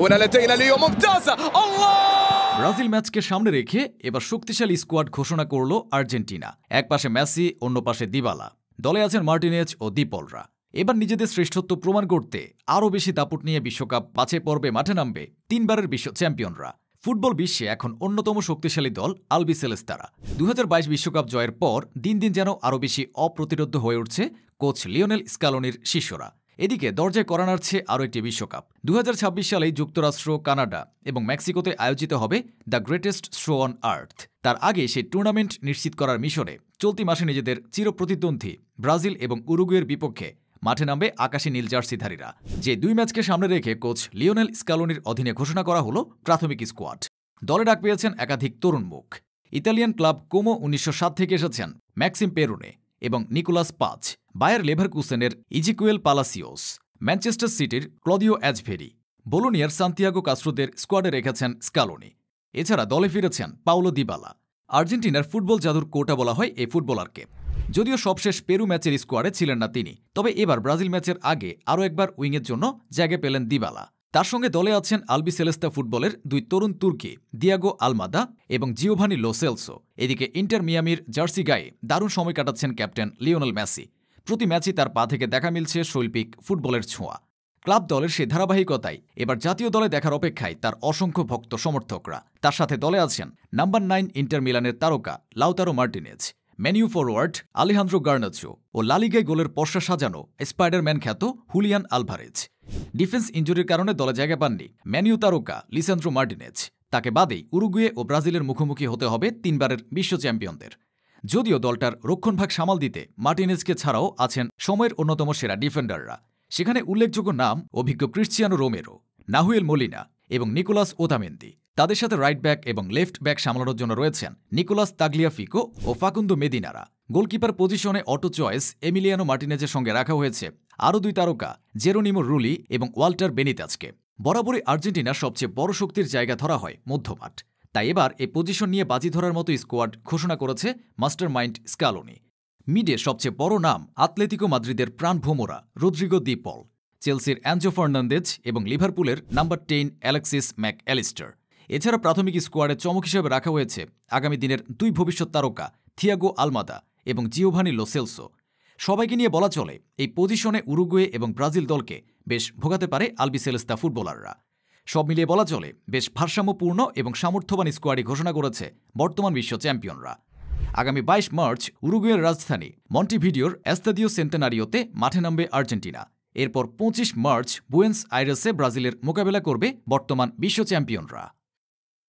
ونقلتين ليو ممتازة الله Brazil ম্যাচকে সামনে রেখে এবার শক্তিশালী স্কোয়াড ঘোষণা করল আর্জেন্টিনা। এক পাশে মেসি, অন্য পাশে দিবালা। দলে আছেন মার্টিনেজ ও দিপলরা। এবার নিজেদের শ্রেষ্ঠত্ব প্রমাণ করতে আরও বেশি দাপট নিয়ে বিশ্বকাপ বাছাই পর্বে মাঠে নামবে তিনবারের বিশ্ব চ্যাম্পিয়নরা। ফুটবল বিশ্বে এখন অন্যতম শক্তিশালী দল আলবিসেলেস্তারা। 2022 বিশ্বকাপ জয়ের পর দিন দিন যেন আরও বেশি অপ্রতিরোধ্য হয়ে উঠছে কোচ লিওনেল স্কালোনির শিষ্যরা। এদিকে দরজায় করা নাড়ছে আরও একটি বিশ্বকাপ। 2026 সালেই যুক্তরাষ্ট্র, কানাডা এবং মেক্সিকোতে আয়োজিত হবে the greatest show on earth. তার আগে সেই টুর্নামেন্ট নিশ্চিত করার মিশনে চলতি মাসে নিজেদের চিরপ্রতিদ্বন্দ্বী ব্রাজিল এবং উরুগুয়ের বিপক্ষে মাঠে নামবে আকাশী নীল জার্সিধারীরা। যে দুই ম্যাচকে সামনে রেখে কোচ লিওনেল স্কালোনির অধীনে ঘোষণা করা হলো প্রাথমিক স্কোয়াড। দলে ডাক পেয়েছেন একাধিক তরুণ মুখ। ইতালিয়ান ক্লাব কোমো 1907 থেকে এসেছেন ম্যাক্সিম পেরোনে এবং নিকোলাস পাজ, বায়ার লেভারকুসেনের ইজিকুয়েল পালাসিওস, ম্যানচেস্টার সিটির ক্লদিও অ্যাজভেরি, বোলোনিয়ার সান্তিয়াগো কাস্ট্রোদের স্কোয়াডে রেখেছেন স্কালোনি। এছাড়া দলে ফিরেছেন পাউলো দিবালা। আর্জেন্টিনার ফুটবল জাদুর কোটা বলা হয় এই ফুটবলারকে। যদিও সবশেষ পেরু ম্যাচের স্কোয়াডে ছিলেন না তিনি, তবে এবার ব্রাজিল ম্যাচের আগে আরও একবার উইংয়ের জন্য জায়গা পেলেন দিবালা। তার সঙ্গে দলে আছেন আলবিসেলেস্তা ফুটবলের দুই তরুণ তুর্কি দিয়াগো আলমাদা এবং জিওভানি লো সেলসো। এদিকে ইন্টার মিয়ামির জার্সি গায়ে দারুণ সময় কাটাচ্ছেন ক্যাপ্টেন লিওনেল মেসি। প্রতি ম্যাচই তার পা থেকে দেখা মিলছে শৈল্পিক ফুটবলের ছোঁয়া। ক্লাব দলের সেই ধারাবাহিকতায় এবার জাতীয় দলে দেখার অপেক্ষায় তার অসংখ্য ভক্ত সমর্থকরা। তার সাথে দলে আছেন নাম্বার 9 ইন্টার মিলানের তারকা Lautaro Martinez, Man U forward Alejandro Garnacho ও লালিগায় গোলের পর্ষা সাজানো স্পাইডারম্যান খ্যাত হুলিয়ান আলভারেজ। ডিফেন্স ইনজুরির কারণে দলে জায়গা পাননি ম্যানিউ তারকা লিসান্দ্রো মার্টিনেজ। তাকে বাদেই উরুগুয়ে ও ব্রাজিলের মুখোমুখি হতে হবে তিনবারের বিশ্ব চ্যাম্পিয়নদের। যদিও দলটার রক্ষণভাগ সামাল দিতে মার্টিনেজকে ছাড়াও আছেন সময়ের অন্যতম সেরা ডিফেন্ডাররা। সেখানে উল্লেখযোগ্য নাম অভিজ্ঞ ক্রিশ্চিয়ানো রোমেরো, নাহুয়েল মোলিনা এবং নিকোলাস ওতামেন্দি। তাদের সাথে রাইট ব্যাক এবং লেফট ব্যাক সামলানোর জন্য রয়েছেন নিকোলাস তাগলিয়াফিকো ও ফাকুন্দো মেদিনারা। গোলকিপার পজিশনে অটো চয়েস এমিলিয়ানো মার্টিনেজের সঙ্গে রাখা হয়েছে আরও দুই তারকা জেরোনিমো রুলি এবং ওয়াল্টার বেনিতাজকে। বরাবরই আর্জেন্টিনার সবচেয়ে বড় শক্তির জায়গা ধরা হয় মধ্যমাঠ। তাই এবার এই পজিশন নিয়ে বাজি ধরার মতো স্কোয়াড ঘোষণা করেছে মাস্টার মাইন্ড স্কালোনি। মিডে সবচেয়ে বড় নাম আতলেতিকো মাদ্রিদের প্রাণভোমরা রদ্রিগো দি পল, চেলসির অ্যাঞ্জো ফার্নান্দেজ এবং লিভারপুলের নাম্বার 10 অ্যালেক্সিস ম্যাক অ্যালিস্টার। এছাড়া প্রাথমিক স্কোয়াডে চমক হিসেবে রাখা হয়েছে আগামী দিনের দুই ভবিষ্যৎ তারকা থিয়াগো আলমাদা এবং জিওভানি লো সেলসো। সবাইকে নিয়ে বলা চলে এই পজিশনে উরুগুয়ে এবং ব্রাজিল দলকে বেশ ভোগাতে পারে আলবিসেলেস্তা ফুটবলাররা। সব মিলিয়ে বলা চলে বেশ ভারসাম্যপূর্ণ এবং সামর্থ্যবান স্কোয়াডই ঘোষণা করেছে বর্তমান বিশ্ব চ্যাম্পিয়নরা। আগামী 22 মার্চ উরুগুয়ের রাজধানী মন্টিভিডিওর এস্তাদিও সেন্টেনারিওতে মাঠে নামবে আর্জেন্টিনা। এরপর 25 মার্চ বুয়েন্স আইরেসে ব্রাজিলের মোকাবেলা করবে বর্তমান বিশ্ব চ্যাম্পিয়নরা।